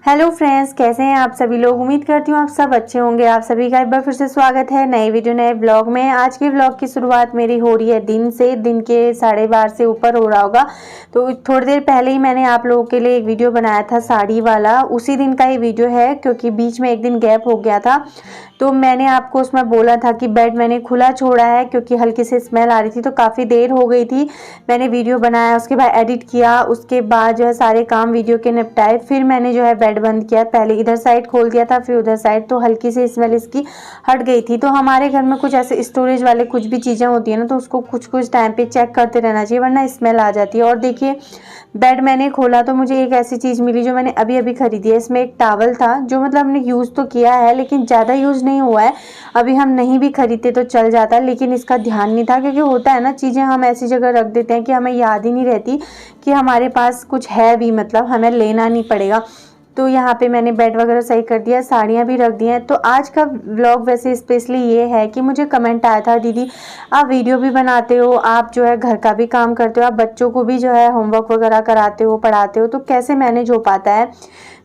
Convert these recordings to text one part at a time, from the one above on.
Hello friends, कैसे हैं आप सभी लोग। उम्मीद करती हूँ आप सब अच्छे होंगे। आप सभी का एक बार फिर से स्वागत है नई वीडियो नए ब्लॉग में। आज के ब्लॉग की शुरुआत मेरी हो रही है दिन के 12:30 से ऊपर हो रहा होगा। तो थोड़ी देर पहले ही मैंने आप लोगों के लिए एक वीडियो बनाया था साड़ी वाला, उसी दिन का ही वीडियो है क्योंकि बीच में एक दिन गैप हो गया था। तो मैंने आपको उसमें बोला था कि बेड मैंने खुला छोड़ा है क्योंकि हल्की सी स्मेल आ रही थी, तो काफ़ी देर हो गई थी। मैंने वीडियो बनाया, उसके बाद एडिट किया, उसके बाद जो है सारे काम वीडियो के निपटाए, फिर मैंने जो है बेड बंद किया। पहले इधर साइड खोल दिया था फिर उधर साइड, तो हल्की सी स्मेल इसकी हट गई थी। तो हमारे घर में कुछ ऐसे स्टोरेज वाले कुछ भी चीज़ें होती है ना, तो उसको कुछ कुछ टाइम पे चेक करते रहना चाहिए वरना स्मेल आ जाती है। और देखिए बेड मैंने खोला तो मुझे एक ऐसी चीज़ मिली जो मैंने अभी अभी खरीदी है। इसमें एक टॉवल था जो मतलब हमने यूज़ तो किया है लेकिन ज़्यादा यूज़ नहीं हुआ है। अभी हम नहीं भी खरीदते तो चल जाता, लेकिन इसका ध्यान नहीं था क्योंकि होता है ना, चीज़ें हम ऐसी जगह रख देते हैं कि हमें याद ही नहीं रहती कि हमारे पास कुछ है भी, मतलब हमें लेना नहीं पड़ेगा। तो यहाँ पे मैंने बेड वगैरह सही कर दिया, साड़ियाँ भी रख दी हैं। तो आज का व्लॉग वैसे स्पेशली ये है कि मुझे कमेंट आया था, दीदी आप वीडियो भी बनाते हो, आप जो है घर का भी काम करते हो, आप बच्चों को भी जो है होमवर्क वगैरह कराते हो, पढ़ाते हो, तो कैसे मैनेज हो पाता है।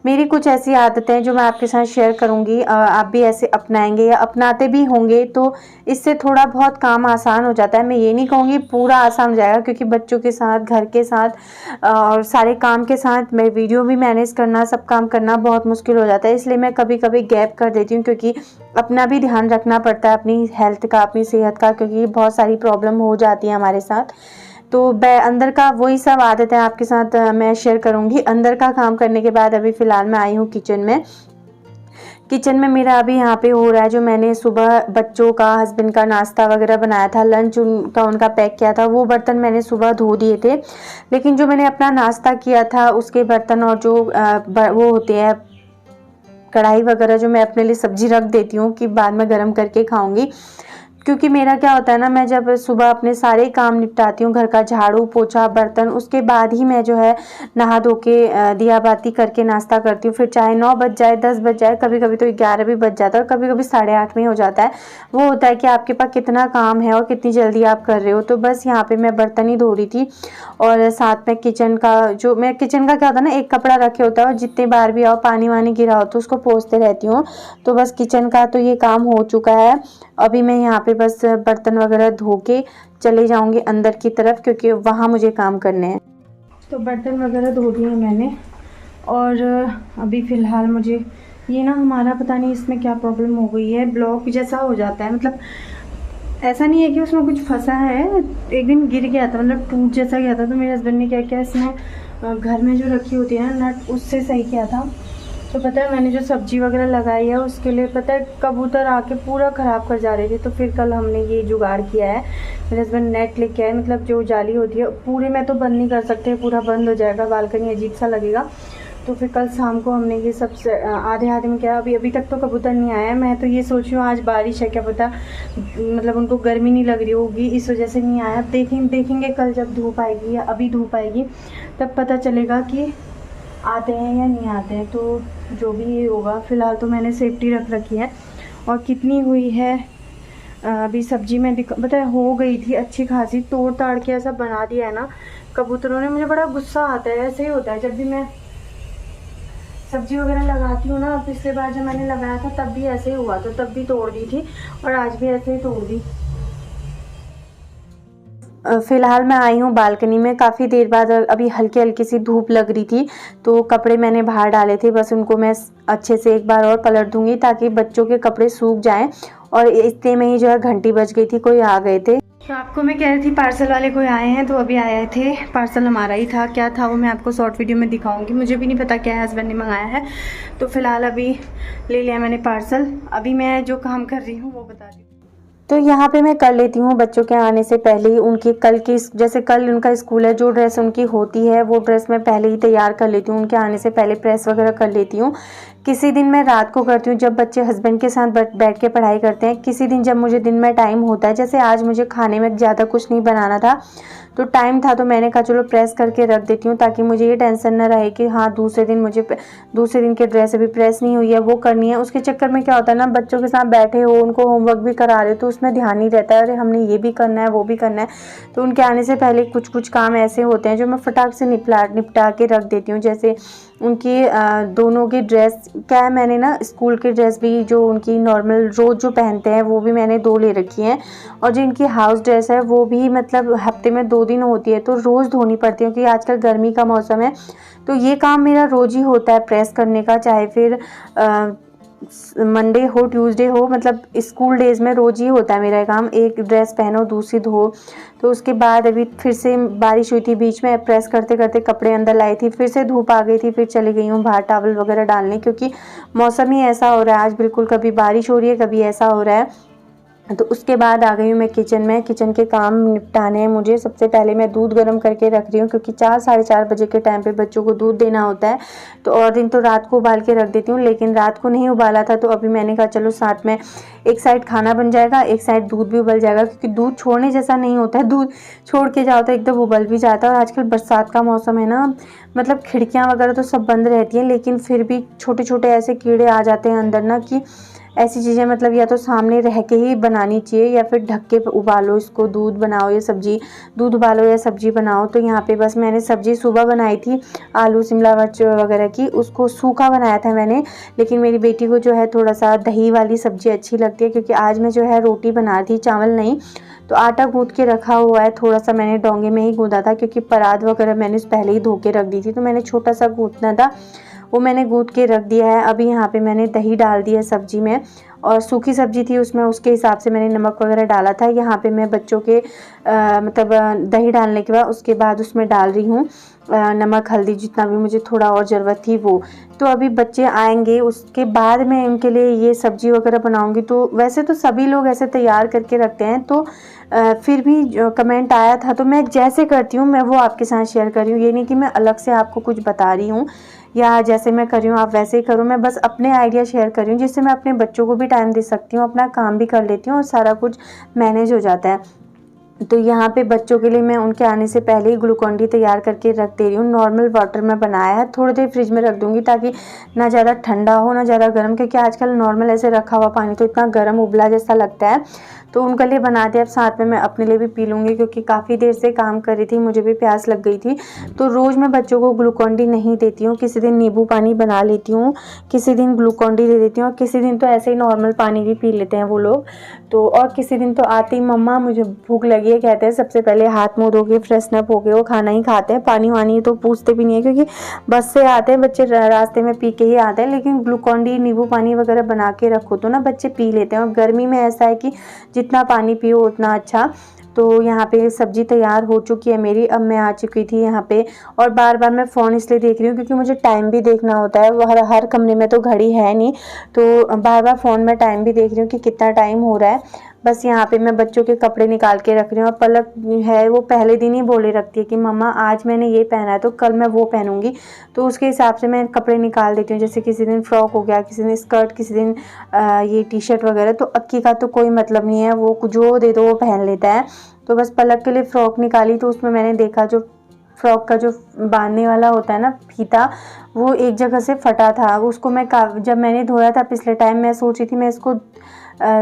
मेरी कुछ ऐसी आदतें जो मैं आपके साथ शेयर करूंगी, आप भी ऐसे अपनाएंगे या अपनाते भी होंगे तो इससे थोड़ा बहुत काम आसान हो जाता है। मैं ये नहीं कहूँगी पूरा आसान हो जाएगा क्योंकि बच्चों के साथ, घर के साथ और सारे काम के साथ मैं वीडियो भी मैनेज करना, सब काम करना बहुत मुश्किल हो जाता है। इसलिए मैं कभी कभी गैप कर देती हूँ क्योंकि अपना भी ध्यान रखना पड़ता है, अपनी हेल्थ का, अपनी सेहत का, क्योंकि बहुत सारी प्रॉब्लम हो जाती है हमारे साथ। तो अंदर का वही सब आदतें आपके साथ मैं शेयर करूंगी। अंदर का काम करने के बाद अभी फ़िलहाल मैं आई हूँ किचन में। किचन में मेरा अभी यहाँ पे हो रहा है, जो मैंने सुबह बच्चों का, हस्बैंड का नाश्ता वगैरह बनाया था, लंच उनका पैक किया था, वो बर्तन मैंने सुबह धो दिए थे। लेकिन जो मैंने अपना नाश्ता किया था उसके बर्तन और जो वो होते हैं कढ़ाई वगैरह, जो मैं अपने लिए सब्जी रख देती हूँ कि बाद में गर्म करके खाऊंगी। क्योंकि मेरा क्या होता है ना, मैं जब सुबह अपने सारे काम निपटाती हूँ, घर का झाड़ू पोछा बर्तन, उसके बाद ही मैं जो है नहा धो के दिया बाती करके नाश्ता करती हूँ। फिर चाहे 9 बज जाए, 10 बज जाए, कभी कभी तो 11 भी बज जाता है और कभी कभी 8:30 में हो जाता है। वो होता है कि आपके पास कितना काम है और कितनी जल्दी आप कर रहे हो। तो बस यहाँ पे मैं बर्तन ही धो रही थी और साथ में किचन का, जो मैं किचन का क्या होता है ना, एक कपड़ा रखे होता है और जितने बार भी आओ पानी वानी गिरा हो तो उसको पोंछते रहती हूँ। तो बस किचन का तो ये काम हो चुका है। अभी मैं यहाँ पे बस बर्तन वगैरह धो के चले जाऊंगी अंदर की तरफ क्योंकि वहाँ मुझे काम करने हैं। तो बर्तन वगैरह धो दिए मैंने और अभी फ़िलहाल मुझे ये ना, हमारा पता नहीं इसमें क्या प्रॉब्लम हो गई है, ब्लॉक जैसा हो जाता है। मतलब ऐसा नहीं है कि उसमें कुछ फंसा है, एक दिन गिर गया था, मतलब टूट जैसा गया था। तो मेरे हस्बैंड ने क्या किया, इसमें घर में जो रखी होती है ना नट, उससे सही किया था। तो पता है मैंने जो सब्जी वगैरह लगाई है उसके लिए पता है कबूतर आके पूरा ख़राब कर जा रहे थे। तो फिर कल हमने ये जुगाड़ किया है, मेरे हस्बैंड नेट लेके आए, मतलब जो जाली होती है, पूरे में तो बंद नहीं कर सकते, पूरा बंद हो जाएगा, बालकनी अजीब सा लगेगा। तो फिर कल शाम को हमने ये सब आधे आधे में किया। अभी तक तो कबूतर नहीं आया है। मैं तो ये सोच रही हूँ आज बारिश है, क्या पता मतलब उनको गर्मी नहीं लग रही होगी इस वजह से नहीं आया। देखेंगे कल जब धूप आएगी या अभी धूप आएगी तब पता चलेगा कि आते हैं या नहीं आते हैं। तो जो भी ये होगा, फ़िलहाल तो मैंने सेफ्टी रख रखी है। और कितनी हुई है अभी सब्जी में पता है हो गई थी अच्छी खासी, तोड़ ताड़ के ऐसा बना दिया है ना कबूतरों ने। मुझे बड़ा गुस्सा आता है, ऐसे ही होता है जब भी मैं सब्जी वगैरह लगाती हूँ ना। पिछले बार जब मैंने लगाया था तब भी ऐसे ही हुआ था, तब भी तोड़ दी थी और आज भी ऐसे ही तोड़ दी। फ़िलहाल मैं आई हूँ बालकनी में काफ़ी देर बाद। अभी हल्की हल्की सी धूप लग रही थी तो कपड़े मैंने बाहर डाले थे, बस उनको मैं अच्छे से एक बार और पलट दूंगी ताकि बच्चों के कपड़े सूख जाएं। और इतने में ही जो है घंटी बज गई थी, कोई आ गए थे। तो आपको मैं कह रही थी पार्सल वाले कोई आए हैं, तो अभी आए थे, पार्सल हमारा ही था। क्या था वो मैं आपको शॉर्ट वीडियो में दिखाऊंगी, मुझे भी नहीं पता क्या है, हस्बैंड ने मंगाया है। तो फ़िलहाल अभी ले लिया मैंने पार्सल। अभी मैं जो काम कर रही हूँ वो बता दी। तो यहाँ पे मैं कर लेती हूँ बच्चों के आने से पहले ही उनकी कल की, जैसे कल उनका स्कूल है, जो ड्रेस उनकी होती है वो ड्रेस मैं पहले ही तैयार कर लेती हूँ, उनके आने से पहले प्रेस वगैरह कर लेती हूँ। किसी दिन मैं रात को करती हूँ जब बच्चे हस्बैंड के साथ बैठ के पढ़ाई करते हैं। किसी दिन जब मुझे दिन में टाइम होता है, जैसे आज मुझे खाने में ज़्यादा कुछ नहीं बनाना था तो टाइम था, तो मैंने कहा चलो प्रेस करके रख देती हूँ ताकि मुझे ये टेंशन ना रहे कि हाँ दूसरे दिन की ड्रेस अभी प्रेस नहीं हुई है, वो करनी है। उसके चक्कर में क्या होता है ना, बच्चों के साथ बैठे हो, उनको होमवर्क भी करा रहे हो तो उसमें ध्यान नहीं रहता है, अरे हमने ये भी करना है वो भी करना है। तो उनके आने से पहले कुछ काम ऐसे होते हैं जो मैं फटाक से निपटा के रख देती हूँ। जैसे उनकी दोनों की ड्रेस क्या है, मैंने ना स्कूल की ड्रेस भी जो उनकी नॉर्मल रोज़ जो पहनते हैं वो भी मैंने 2 ले रखी हैं, और जो इनकी हाउस ड्रेस है वो भी मतलब हफ्ते में 2 दिन होती है, तो रोज़ धोनी पड़ती है क्योंकि आजकल गर्मी का मौसम है। तो ये काम मेरा रोज़ ही होता है प्रेस करने का, चाहे फिर मंडे हो ट्यूसडे हो, मतलब स्कूल डेज़ में रोज़ ही होता है मेरा काम, एक ड्रेस पहनो दूसरी धो। तो उसके बाद अभी फिर से बारिश हुई थी बीच में, प्रेस करते करते कपड़े अंदर लाई थी, फिर से धूप आ गई थी, फिर चली गई हूँ बाहर टॉवल वगैरह डालने, क्योंकि मौसम ही ऐसा हो रहा है आज, बिल्कुल कभी बारिश हो रही है कभी ऐसा हो रहा है। तो उसके बाद आ गई हूँ मैं किचन में, किचन के काम निपटाने हैं मुझे। सबसे पहले मैं दूध गर्म करके रख रही हूँ क्योंकि 4 साढ़े 4 बजे के टाइम पे बच्चों को दूध देना होता है। तो और दिन तो रात को उबाल के रख देती हूँ, लेकिन रात को नहीं उबाला था, तो अभी मैंने कहा चलो साथ में एक साइड खाना बन जाएगा, एक साइड दूध भी उबल जाएगा, क्योंकि दूध छोड़ने जैसा नहीं होता है, दूध छोड़ के जाओ तो एकदम उबल भी जाता है। और आजकल बरसात का मौसम है ना, मतलब खिड़कियाँ वगैरह तो सब बंद रहती हैं, लेकिन फिर भी छोटे छोटे ऐसे कीड़े आ जाते हैं अंदर ना, कि ऐसी चीज़ें मतलब या तो सामने रह के ही बनानी चाहिए या फिर ढक के उबालो इसको, दूध बनाओ या सब्जी, दूध उबालो या सब्जी बनाओ। तो यहाँ पे बस मैंने सब्जी सुबह बनाई थी आलू शिमला मिर्च वगैरह की, उसको सूखा बनाया था मैंने, लेकिन मेरी बेटी को जो है थोड़ा सा दही वाली सब्जी अच्छी लगती है, क्योंकि आज मैं जो है रोटी बना रही थी, चावल नहीं। तो आटा गूँथ के रखा हुआ है, थोड़ा सा मैंने डोंगे में ही गूँधा था, क्योंकि परात वगैरह मैंने पहले ही धो के रख दी थी, तो मैंने छोटा सा गूँथना था, वो मैंने गूँथ के रख दिया है। अभी यहाँ पे मैंने दही डाल दिया सब्जी में, और सूखी सब्जी थी उसमें उसके हिसाब से मैंने नमक वगैरह डाला था। यहाँ पे मैं बच्चों के मतलब दही डालने के बाद उसके बाद उसमें डाल रही हूँ नमक हल्दी, जितना भी मुझे थोड़ा और ज़रूरत थी वो। तो अभी बच्चे आएंगे उसके बाद मैं उनके लिए ये सब्जी वगैरह बनाऊंगी। तो वैसे तो सभी लोग ऐसे तैयार करके रखते हैं, तो फिर भी कमेंट आया था, तो मैं जैसे करती हूँ मैं वो आपके साथ शेयर कर रही हूँ। ये नहीं कि मैं अलग से आपको कुछ बता रही हूँ या जैसे मैं कर रही हूँ आप वैसे ही करो, मैं बस अपने आइडिया शेयर कर रही हूँ, जिससे मैं अपने बच्चों को भी टाइम दे सकती हूँ, अपना काम भी कर लेती हूँ और सारा कुछ मैनेज हो जाता है। तो यहाँ पे बच्चों के लिए मैं उनके आने से पहले ही ग्लूकॉन डी तैयार करके रख दे रही हूँ। नॉर्मल वाटर में बनाया है, थोड़ी देर फ्रिज में रख दूँगी ताकि ना ज़्यादा ठंडा हो ना ज़्यादा गर्म, क्योंकि आजकल नॉर्मल ऐसे रखा हुआ पानी तो इतना गर्म उबला जैसा लगता है। तो उनके लिए बना दिया, अब साथ में मैं अपने लिए भी पी लूँगी, क्योंकि काफ़ी देर से काम कर रही थी, मुझे भी प्यास लग गई थी। तो रोज़ मैं बच्चों को ग्लूकॉन डी नहीं देती हूँ, किसी दिन नींबू पानी बना लेती हूँ, किसी दिन ग्लूकॉन डी दे देती हूँ, और किसी दिन तो ऐसे ही नॉर्मल पानी भी पी लेते हैं वो लोग। तो और किसी दिन तो आते ही मम्मा मुझे भूख लगी है कहते हैं, सबसे पहले हाथ मुँह धो के फ्रेशन अप हो के वो खाना ही खाते हैं, पानी वानी तो पूछते भी नहीं है, क्योंकि बस से आते हैं बच्चे, रास्ते में पी के ही आते हैं। लेकिन ग्लूकॉन डी नींबू पानी वगैरह बना के रखो तो ना बच्चे पी लेते हैं, और गर्मी में ऐसा है कि जितना पानी पियो उतना अच्छा। तो यहाँ पे सब्जी तैयार हो चुकी है मेरी, अब मैं आ चुकी थी यहाँ पे, और बार बार मैं फ़ोन इसलिए देख रही हूँ क्योंकि मुझे टाइम भी देखना होता है, हर कमरे में तो घड़ी है नहीं, तो बार बार फ़ोन में टाइम भी देख रही हूँ कि कितना टाइम हो रहा है। बस यहाँ पे मैं बच्चों के कपड़े निकाल के रख रही हूँ, और पलक है वो पहले दिन ही बोले रखती है कि मम्मा आज मैंने ये पहना है तो कल मैं वो पहनूंगी, तो उसके हिसाब से मैं कपड़े निकाल देती हूँ। जैसे किसी दिन फ्रॉक हो गया, किसी दिन स्कर्ट, किसी दिन ये टी शर्ट वगैरह। तो अक्की का तो कोई मतलब नहीं है, वो जो दे दो वो पहन लेता है। तो बस पलक के लिए फ़्रॉक निकाली, तो उसमें मैंने देखा जो फ्रॉक का जो बांधने वाला होता है ना फीता, वो एक जगह से फटा था। उसको मैं जब मैंने धोया था पिछले टाइम, मैं सोची थी मैं इसको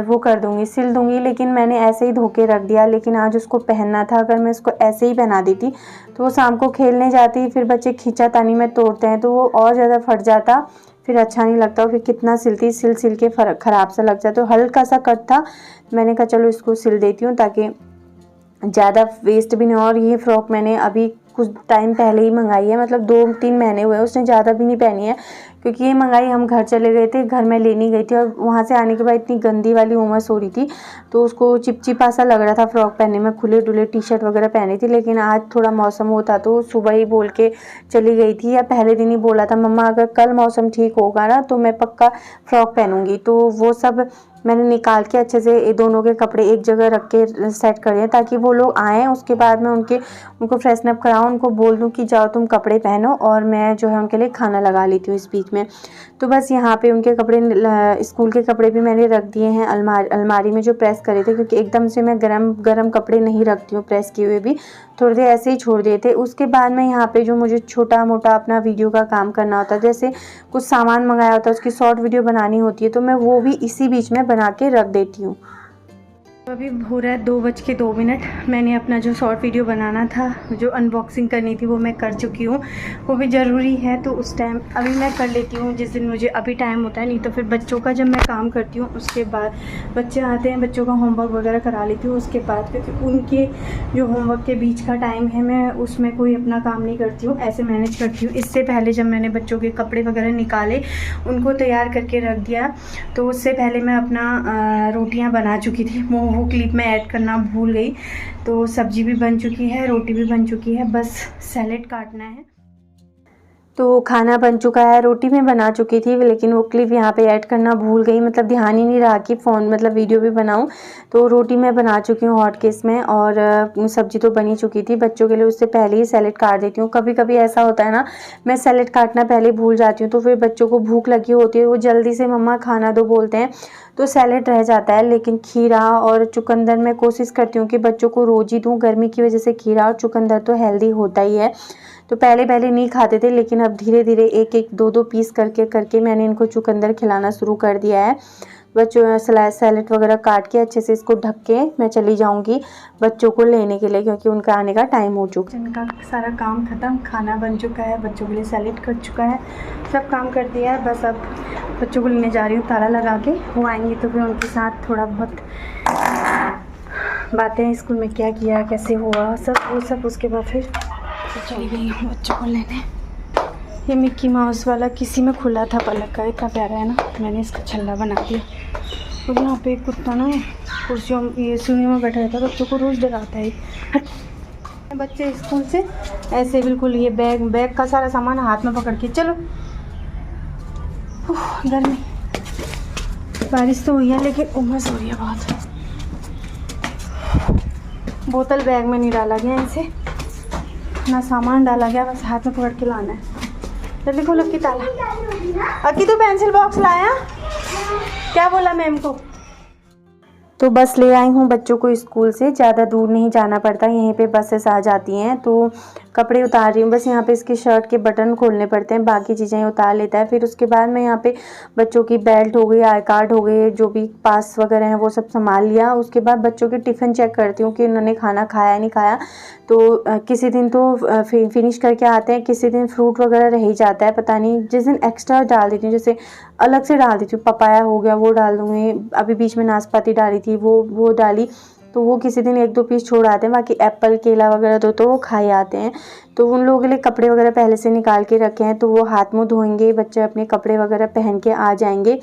वो कर दूंगी, सिल दूंगी, लेकिन मैंने ऐसे ही धो के रख दिया। लेकिन आज उसको पहनना था, अगर मैं इसको ऐसे ही पहना देती तो वो शाम को खेलने जाती, फिर बच्चे खींचातानी में तोड़ते हैं तो वो और ज़्यादा फट जाता, फिर अच्छा नहीं लगता, फिर कितना सिलती, सिल के ख़राब सा लग जाता। तो हल्का सा कट था, मैंने कहा चलो इसको सिल देती हूँ ताकि ज़्यादा वेस्ट भी नहीं हो। और ये फ़्रॉक मैंने अभी कुछ टाइम पहले ही मंगाई है, मतलब 2-3 महीने हुए, उसने ज़्यादा भी नहीं पहनी है, क्योंकि ये मंगाई हम घर चले गए थे, घर में लेनी गई थी, और वहाँ से आने के बाद इतनी गंदी वाली उमस हो रही थी तो उसको चिपचिपा सा लग रहा था फ्रॉक पहनने में। खुले डुले टी शर्ट वगैरह पहनी थी, लेकिन आज थोड़ा मौसम होता तो सुबह ही बोल के चली गई थी, या पहले दिन ही बोला था मम्मा अगर कल मौसम ठीक होगा ना तो मैं पक्का फ़्रॉक पहनूंगी। तो वो सब मैंने निकाल के अच्छे से दोनों के कपड़े एक जगह रख के सेट कर दिए, ताकि वो लोग आएँ उसके बाद मैं उनको फ्रेशन अप कराऊँ, उनको बोल दूँ कि जाओ तुम कपड़े पहनो, और मैं जो है उनके लिए खाना लगा लेती हूँ इस बीच में। तो बस यहाँ पे उनके कपड़े, स्कूल के कपड़े भी मैंने रख दिए हैं अलमारी में जो प्रेस करे थे, क्योंकि एकदम से मैं गरम कपड़े नहीं रखती हूँ प्रेस किए हुए भी, थोड़ी देर ऐसे ही छोड़ दिए थे। उसके बाद मैं यहाँ पे जो मुझे छोटा मोटा अपना वीडियो का काम करना होता है, जैसे कुछ सामान मंगाया होता है उसकी शॉर्ट वीडियो बनानी होती है, तो मैं वो भी इसी बीच में बना के रख देती हूँ। अभी हो रहा है 2:02। मैंने अपना जो शॉर्ट वीडियो बनाना था, जो अनबॉक्सिंग करनी थी, वो मैं कर चुकी हूँ। वो भी ज़रूरी है तो उस टाइम अभी मैं कर लेती हूँ जिस दिन मुझे अभी टाइम होता है, नहीं तो फिर बच्चों का जब मैं काम करती हूँ उसके बाद बच्चे आते हैं, बच्चों का होमवर्क वगैरह करा लेती हूँ। उसके बाद क्योंकि उनके जो होमवर्क के बीच का टाइम है, मैं उसमें कोई अपना काम नहीं करती हूँ, ऐसे मैनेज करती हूँ। इससे पहले जब मैंने बच्चों के कपड़े वगैरह निकाले, उनको तैयार करके रख दिया, तो उससे पहले मैं अपना रोटियाँ बना चुकी थी। वो क्लिप में ऐड करना भूल गई। तो सब्जी भी बन चुकी है, रोटी भी बन चुकी है, बस सैलेड काटना है। तो खाना बन चुका है, रोटी भी बना चुकी थी, लेकिन वो क्लिप यहाँ पे ऐड करना भूल गई। मतलब ध्यान ही नहीं रहा कि फ़ोन मतलब वीडियो भी बनाऊँ। तो रोटी मैं बना चुकी हूँ हॉट केस में, और सब्जी तो बनी चुकी थी। बच्चों के लिए उससे पहले ही सैलेड काट देती हूँ। कभी कभी ऐसा होता है ना, मैं सैलेड काटना पहले भूल जाती हूँ, तो फिर बच्चों को भूख लगी होती है, वो जल्दी से मम्मा खाना दो बोलते हैं, तो सैलेड रह जाता है। लेकिन खीरा और चुकंदर मैं कोशिश करती हूँ कि बच्चों को रोज़ ही दूँ। गर्मी की वजह से खीरा और चुकंदर तो हेल्दी होता ही है। तो पहले नहीं खाते थे, लेकिन अब धीरे धीरे एक एक दो दो पीस करके मैंने इनको चुकंदर खिलाना शुरू कर दिया है। बच्चों सैलेड वगैरह काट के अच्छे से इसको ढक के मैं चली जाऊंगी बच्चों को लेने के लिए, क्योंकि उनका आने का टाइम हो चुका है। इनका सारा काम ख़त्म, खाना बन चुका है, बच्चों के लिए सैलेड कट चुका है, सब काम कर दिया है। बस अब बच्चों को लेने जा रही हूँ ताला लगा के। वो आएंगी तो फिर उनके साथ थोड़ा बहुत बातें, स्कूल में क्या किया, कैसे हुआ, सब वो सब। उसके बाद फिर चली गई हूँ बच्चों को लेने। ये मिक्की माउस वाला किसी में खुला था पलक का, इतना प्यारा है ना, मैंने इसका छल्ला बना दिया। और यहाँ पे एक कुत्ता ना कुर्सियों ये सीढ़ियों में बैठा रहता है, बच्चों को रोज़ डराता है। बच्चे स्कूल से ऐसे बिल्कुल ये बैग का सारा सामान हाथ में पकड़ के चलो। गर्मी, बारिश तो हुई है लेकिन उमस हो रही है बहुत। बोतल बैग में नहीं डाला गया, इनसे ना सामान डाला गया, बस हाथ में पकड़ के लाना है। जल्दी खोलो की ताला। अक्की तो पेंसिल बॉक्स लाया, क्या बोला मैम को? तो बस ले आई हूँ बच्चों को स्कूल से, ज़्यादा दूर नहीं जाना पड़ता, यहीं पे बसेस आ जाती हैं। तो कपड़े उतार रही हूँ, बस यहाँ पे इसकी शर्ट के बटन खोलने पड़ते हैं, बाकी चीज़ें उतार लेता है। फिर उसके बाद मैं यहाँ पे बच्चों की बेल्ट हो गई, आई कार्ड हो गए, जो भी पास वगैरह हैं वो सब संभाल लिया। उसके बाद बच्चों के टिफ़िन चेक करती हूँ कि उन्होंने खाना खाया नहीं खाया। तो किसी दिन तो फिनिश करके आते हैं, किसी दिन फ्रूट वगैरह रह ही जाता है, पता नहीं। जिस दिन एक्स्ट्रा डाल देती हूँ, जैसे अलग से डाल देती हूँ, पपाया हो गया वो डाल दूँगी, अभी बीच में नाशपाती डाली थी वो डाली, तो वो किसी दिन 1-2 पीस छोड़ आते हैं। बाकी एप्पल केला वगैरह तो वो खाए आते हैं। तो उन लोगों के लिए कपड़े वगैरह पहले से निकाल के रखे हैं, तो वो हाथ मुँह धोएंगे, बच्चे अपने कपड़े वगैरह पहन के आ जाएंगे।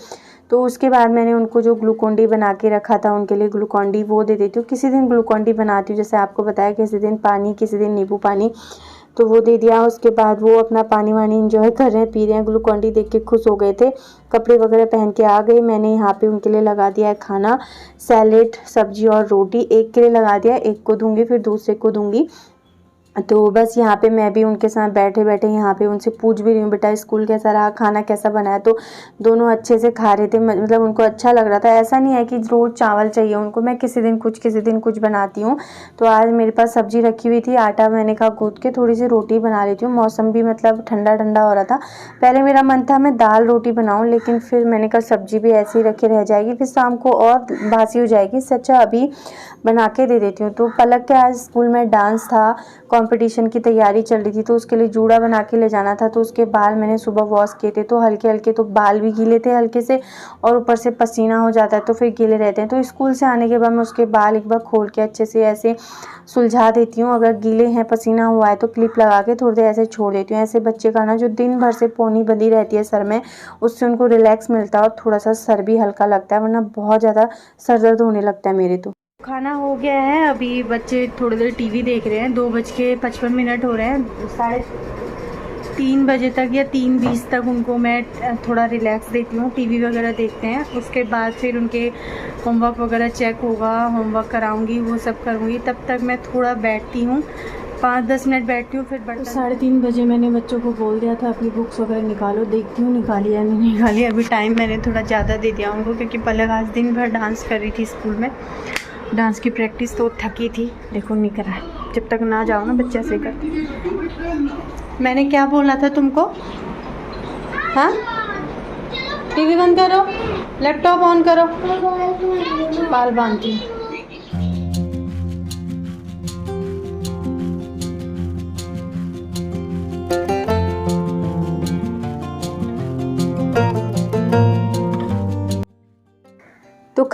तो उसके बाद मैंने उनको जो ग्लूकोन डी बना के रखा था उनके लिए ग्लूकोन डी वो दे देती हूँ। किसी दिन ग्लूकोन डी बनाती हूँ, जैसे आपको बताया, किसी दिन पानी, किसी दिन नींबू पानी, तो वो दे दिया। उसके बाद वो अपना पानी वानी इंजॉय कर रहे हैं, पी रहे हैं। ग्लूकोन डी देख के खुश हो गए थे, कपड़े वगैरह पहन के आ गए। मैंने यहाँ पे उनके लिए लगा दिया है खाना, सैलेड, सब्जी और रोटी। एक के लिए लगा दिया, एक को दूंगी, फिर दूसरे को दूंगी। तो बस यहाँ पे मैं भी उनके साथ बैठे बैठे यहाँ पे उनसे पूछ भी रही हूँ, बेटा स्कूल कैसा रहा, खाना कैसा बनाया। तो दोनों अच्छे से खा रहे थे, मतलब उनको अच्छा लग रहा था। ऐसा नहीं है कि रोज़ चावल चाहिए उनको, मैं किसी दिन कुछ बनाती हूँ। तो आज मेरे पास सब्जी रखी हुई थी, आटा मैंने कहा गूँथ के थोड़ी सी रोटी बना लेती हूँ। मौसम भी मतलब ठंडा ठंडा हो रहा था। पहले मेरा मन था मैं दाल रोटी बनाऊँ, लेकिन फिर मैंने कहा सब्जी भी ऐसे ही रखे रह जाएगी, फिर शाम को और बासी हो जाएगी, इससे अच्छा अभी बना के दे देती हूँ। तो पलक के आज स्कूल में डांस था, कंपटीशन की तैयारी चल रही थी, तो उसके लिए जूड़ा बना के ले जाना था। तो उसके बाल मैंने सुबह वॉश किए थे, तो हल्के हल्के, तो बाल भी गीले थे हल्के से, और ऊपर से पसीना हो जाता है तो फिर गीले रहते हैं। तो स्कूल से आने के बाद मैं उसके बाल एक बार खोल के अच्छे से ऐसे सुलझा देती हूँ। अगर गीले हैं, पसीना हुआ है, तो क्लिप लगा के थोड़ी देर ऐसे छोड़ देती हूँ। ऐसे बच्चे का ना जो दिन भर से पोनी बंधी रहती है सर में, उससे उनको रिलैक्स मिलता है और थोड़ा सा सर भी हल्का लगता है, वरना बहुत ज़्यादा सर दर्द होने लगता है मेरे। तो खाना हो गया है, अभी बच्चे थोड़ी देर टीवी देख रहे हैं। 2:55 हो रहे हैं, 3:30 बजे तक या 3:20 तक उनको मैं थोड़ा रिलैक्स देती हूँ, टीवी वगैरह देखते हैं। उसके बाद फिर उनके होमवर्क वगैरह चेक होगा, होमवर्क कराऊंगी, वो सब करूँगी। तब तक मैं थोड़ा बैठती हूँ, 5-10 मिनट बैठती हूँ, फिर 3:30 बजे मैंने बच्चों को बोल दिया था अपनी बुक्स वगैरह निकालो, देखती हूँ निकाली या नहीं निकाली। अभी टाइम मैंने थोड़ा ज़्यादा दे दिया उनको, क्योंकि पलक आज दिन भर डांस कर रही थी स्कूल में, डांस की प्रैक्टिस, तो थकी थी। देखो नहीं करा, जब तक ना जाओ ना बच्चा से कर। मैंने क्या बोला था तुमको? हाँ, टीवी बंद करो, लैपटॉप ऑन करो, बाल बांधती हूँ।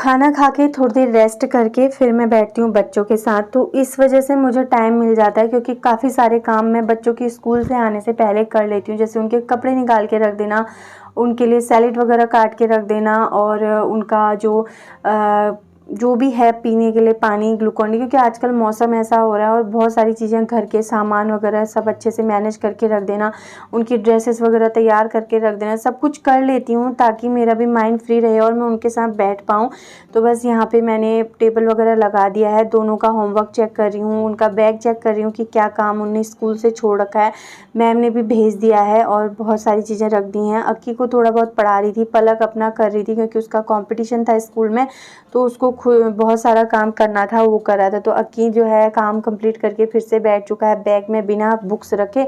खाना खा के थोड़ी देर रेस्ट करके फिर मैं बैठती हूँ बच्चों के साथ। तो इस वजह से मुझे टाइम मिल जाता है, क्योंकि काफ़ी सारे काम मैं बच्चों की स्कूल से आने से पहले कर लेती हूँ। जैसे उनके कपड़े निकाल के रख देना, उनके लिए सैलेड वगैरह काट के रख देना, और उनका जो भी है पीने के लिए पानी, ग्लूकॉन डी, क्योंकि आजकल मौसम ऐसा हो रहा है, और बहुत सारी चीज़ें घर के सामान वगैरह सब अच्छे से मैनेज करके रख देना, उनकी ड्रेसेस वगैरह तैयार करके रख देना, सब कुछ कर लेती हूँ ताकि मेरा भी माइंड फ्री रहे और मैं उनके साथ बैठ पाऊँ। तो बस यहाँ पे मैंने टेबल वगैरह लगा दिया है, दोनों का होमवर्क चेक कर रही हूँ, उनका बैग चेक कर रही हूँ कि क्या काम उन्हें स्कूल से छोड़ रखा है, मैम ने भी भेज दिया है, और बहुत सारी चीज़ें रख दी हैं। अक्की को थोड़ा बहुत पढ़ा रही थी, पलक अपना कर रही थी क्योंकि उसका कॉम्पिटिशन था स्कूल में, तो उसको बहुत सारा काम करना था, वो कर रहा था। तो अक्की जो है काम कंप्लीट करके फिर से बैठ चुका है बैग में बिना बुक्स रखे,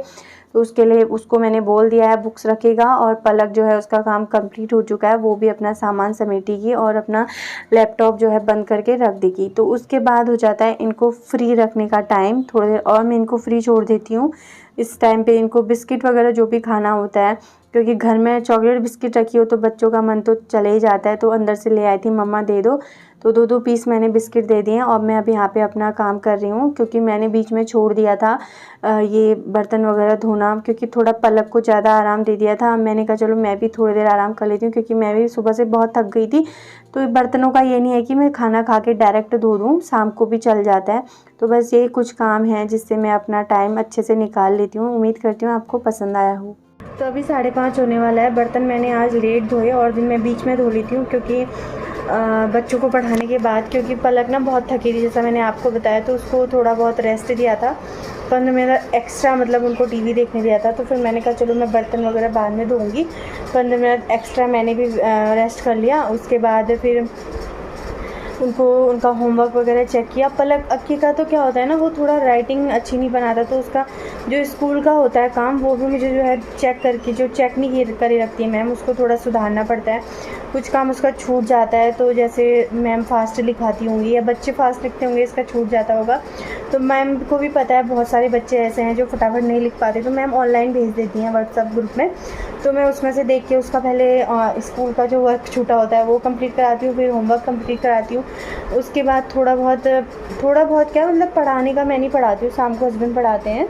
तो उसके लिए उसको मैंने बोल दिया है बुक्स रखेगा। और पलक जो है उसका काम कंप्लीट हो चुका है, वो भी अपना सामान समेटेगी और अपना लैपटॉप जो है बंद करके रख देगी। तो उसके बाद हो जाता है इनको फ्री रखने का टाइम, थोड़ी देर और मैं इनको फ्री छोड़ देती हूँ। इस टाइम पे इनको बिस्किट वगैरह जो भी खाना होता है, क्योंकि घर में चॉकलेट बिस्किट रखी हो तो बच्चों का मन तो चले ही जाता है, तो अंदर से ले आई थी मम्मा दे दो, तो 2-2 पीस मैंने बिस्किट दे दिए हैं। और मैं अब यहाँ पे अपना काम कर रही हूँ, क्योंकि मैंने बीच में छोड़ दिया था ये बर्तन वगैरह धोना, क्योंकि थोड़ा पलक को ज़्यादा आराम दे दिया था। मैंने कहा चलो मैं भी थोड़ी देर आराम कर लेती हूँ, क्योंकि मैं भी सुबह से बहुत थक गई थी। तो बर्तनों का ये नहीं है कि मैं खाना खा के डायरेक्ट धो दूँ, शाम को भी चल जाता है। तो बस यही कुछ काम है जिससे मैं अपना टाइम अच्छे से निकाल लेती हूँ। उम्मीद करती हूँ आपको पसंद आया हो। तो अभी 5:30 होने वाला है। बर्तन मैंने आज लेट धोए, और दिन में बीच में धो लेती हूँ, क्योंकि बच्चों को पढ़ाने के बाद, क्योंकि पलक ना बहुत थकी थी जैसा मैंने आपको बताया, तो उसको थोड़ा बहुत रेस्ट दिया था, 15 मिनट एक्स्ट्रा, मतलब उनको टीवी देखने दिया था। तो फिर मैंने कहा चलो मैं बर्तन वगैरह बाद में धोऊंगी, 15 मिनट एक्स्ट्रा मैंने भी रेस्ट कर लिया। उसके बाद फिर उनको उनका होमवर्क वगैरह चेक किया। पलक अक्की का तो क्या होता है ना, वो थोड़ा राइटिंग अच्छी नहीं बनाता, तो उसका जो स्कूल का होता है काम, वो भी मुझे जो है चेक करके, जो चेक नहीं करे रखती है मैम, उसको थोड़ा सुधारना पड़ता है। कुछ काम उसका छूट जाता है, तो जैसे मैम फास्ट लिखाती होंगी या बच्चे फास्ट लिखते होंगे, इसका छूट जाता होगा। तो मैम को भी पता है बहुत सारे बच्चे ऐसे हैं जो फटाफट नहीं लिख पाते, तो मैम ऑनलाइन भेज देती हैं व्हाट्सएप ग्रुप में। तो मैं उसमें से देख के उसका पहले स्कूल का जो वर्क छूटा होता है वो कंप्लीट कराती हूँ, फिर होमवर्क कंप्लीट कराती हूँ। उसके बाद थोड़ा बहुत क्या, मतलब पढ़ाने का मैं नहीं पढ़ाती हूँ, शाम को हस्बैंड पढ़ाते हैं।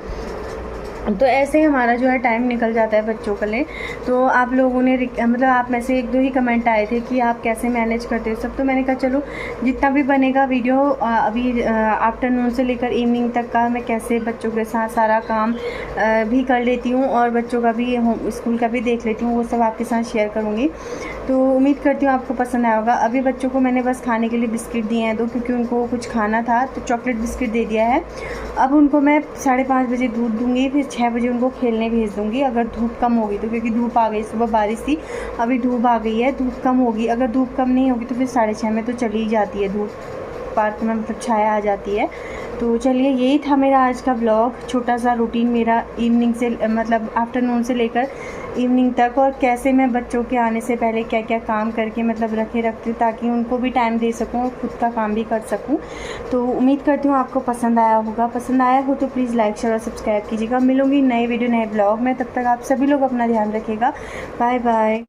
तो ऐसे ही हमारा जो है टाइम निकल जाता है बच्चों के लिए। तो आप लोगों ने मतलब आप में से 1-2 ही कमेंट आए थे कि आप कैसे मैनेज करते हो सब, तो मैंने कहा चलो जितना भी बनेगा वीडियो अभी आफ्टरनून से लेकर इवनिंग तक का मैं कैसे बच्चों के साथ सारा काम भी कर लेती हूँ, और बच्चों का भी स्कूल का भी देख लेती हूँ, वो सब आपके साथ शेयर करूँगी। तो उम्मीद करती हूँ आपको पसंद आया होगा। अभी बच्चों को मैंने बस खाने के लिए बिस्किट दिए हैं 2, क्योंकि उनको कुछ खाना था, तो चॉकलेट बिस्किट दे दिया है। अब उनको मैं 5:30 बजे दूध दूँगी, फिर 6 बजे उनको खेलने भेज दूँगी, अगर धूप कम होगी तो, क्योंकि धूप आ गई, सुबह बारिश थी, अभी धूप आ गई है, धूप कम होगी। अगर धूप कम नहीं होगी तो फिर 6:30 में तो चली ही जाती है धूप, पार्क में मतलब छाया आ जाती है। तो चलिए यही था मेरा आज का ब्लॉग, छोटा सा रूटीन मेरा इवनिंग से, मतलब आफ्टरनून से लेकर इवनिंग तक, और कैसे मैं बच्चों के आने से पहले क्या क्या काम करके मतलब रखती हूँ, ताकि उनको भी टाइम दे सकूँ और ख़ुद का काम भी कर सकूँ। तो उम्मीद करती हूँ आपको पसंद आया होगा। पसंद आया हो तो प्लीज़ लाइक शेयर और सब्सक्राइब कीजिएगा। मिलूँगी नए वीडियो नए ब्लॉग में, तब तक आप सभी लोग अपना ध्यान रखिएगा। Bye bye.